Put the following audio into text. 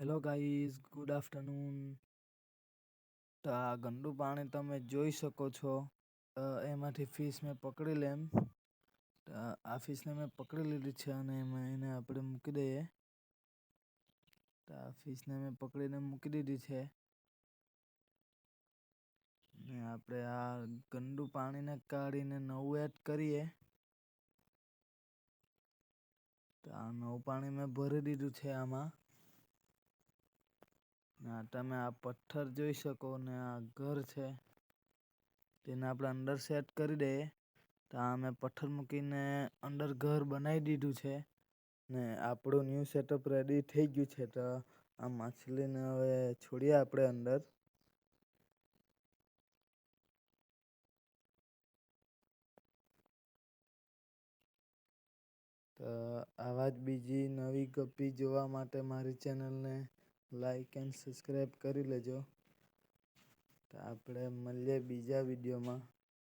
Hello guys, good afternoon. તો આ ગંદુ પાણી તમે જોઈ શકો છો. એમાંથી ફિશ મેં પકડી લેમ. આ ફિશને મેં પકડી લીધી છે અને એને આપણે મૂકી દઈએ. તો આ ફિશને મેં પકડીને મૂકી દીધી છે. ને આપણે આ ગંદુ પાણીને કાઢીને નવું એડ કરીએ. તો આ નવું પાણી મેં ભરી દીધું છે આમાં. તમે આ પથ્થર જોઈ શકો ને આ ઘર છે. તેને આપણે અંદર સેટ કરી દઈએ. તો આ મેં પથ્થર મૂકીને અંદર ઘર બનાવી દીધું છે. ને આપણું ન્યૂ સેટઅપ રેડી થઈ ગયું છે. તો આ માછલીને હવે છોડીએ આપણે અંદર. તો આવા જ બીજી નવી ગપ્પી જોવા માટે મારી ચેનલને લાઈક એન્ડ સબસ્ક્રાઈબ કરી લેજો. તો આપણે મળીએ બીજા વિડીયોમાં.